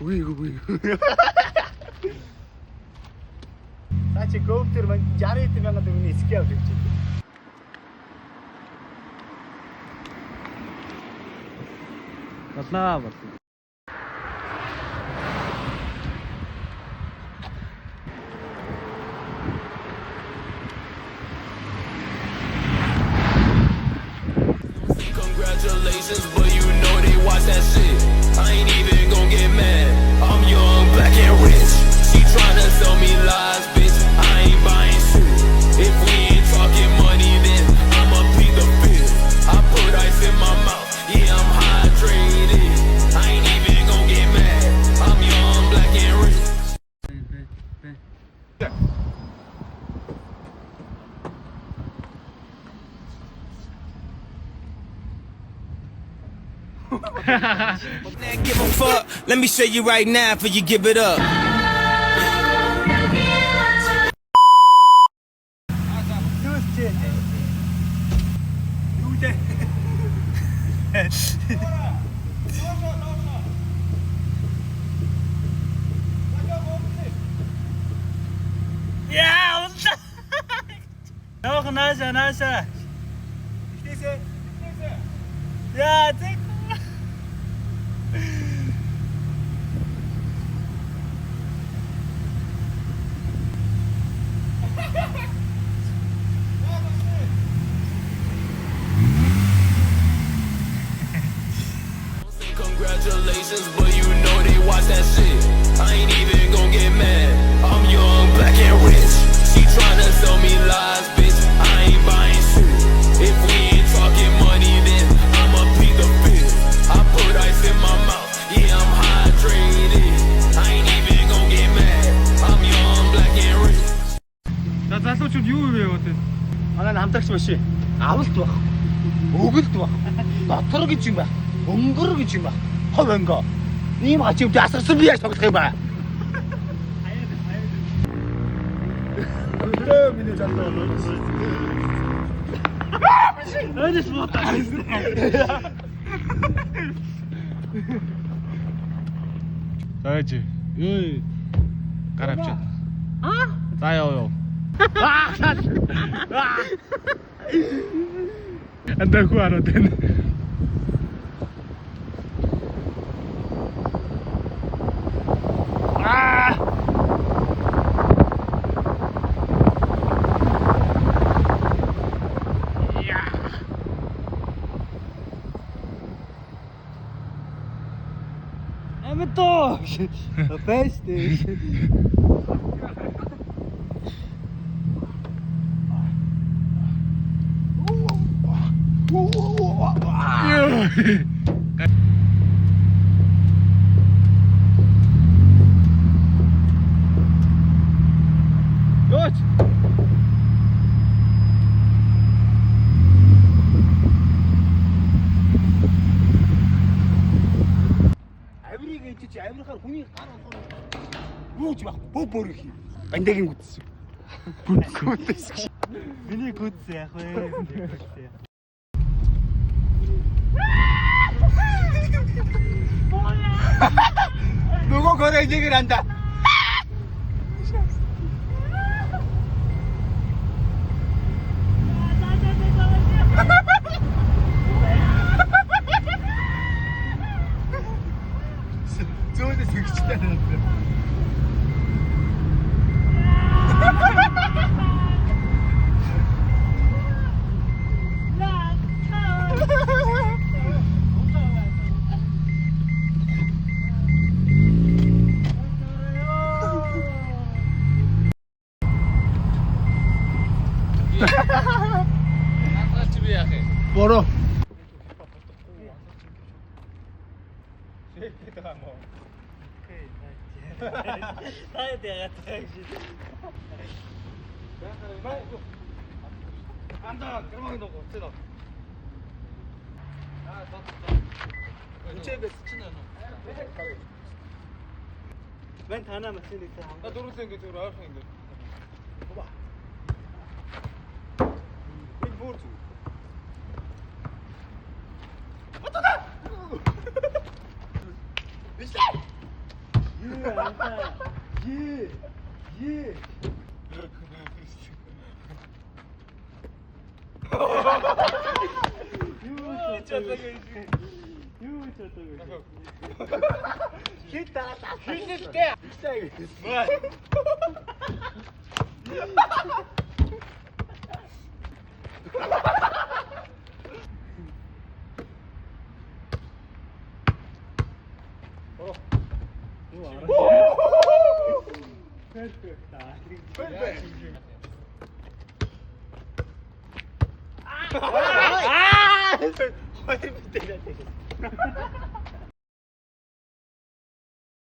Үгүй. Наа чи гоптер маань 60,000 төгрөгийн эсгээ авч ирж байна. Болоо. Congratulations, but you know they watch that shit. I ain't even gon' get mad. I'm young, black and rich. She tryna sell me lies, bitch. I ain't buying shit. If we ain't talking money, then I'ma plead the fifth. I put ice in my mouth, yeah, I'm hydrated. I ain't even gon' get mad. I'm young, black and rich. Give a fuck. Let me show you right now before you give it up. 야, 온다. 형, 나샤. 야, 땡. Congratulations, but you know they watch that shit. I ain't even gon' get mad. I'm young, black and rich. She tryna sell me lies, bitch. I ain't buying shit. If we ain't talking money, then I'ma plead the fifth. I put ice in my mouth, yeah, I'm hydrated. I ain't even gon' get mad. I'm young, black and rich. За залуучууд юу вэ гэдэг? Манай хамтагч машин авалт баг. Өгөлт баг. Дотор гэж юм байна. Өнгөр гэж юм байна. Хов өнгө. Ийм ачивд асарсан би яаж тоглох юм бэ? Өө миний залуу. Айдас мотаа. Заач. Юу? Гаравч. За яа. Anda ku harаад байна. Амито. Бэст. Йооч. Авирыг ээжиж авирахаар хүний гар юу ч баг бөөр их. Бандагийн гүтс. Гүтс. Миний гүтс яах вэ? Нөгөө горой нэгэр анда. Зөөдөө сэгчтэй надад. Бороо. Анда, гэрмаг нөгөө цэно. Үчэгэс чинь аа. Мэн танаа машиныг таа. На дөрөвсөн ингэ зүгээр ойрхон ингэ. Баба. Энэ бүр зү. Отоо. Бишээ. 예. 아!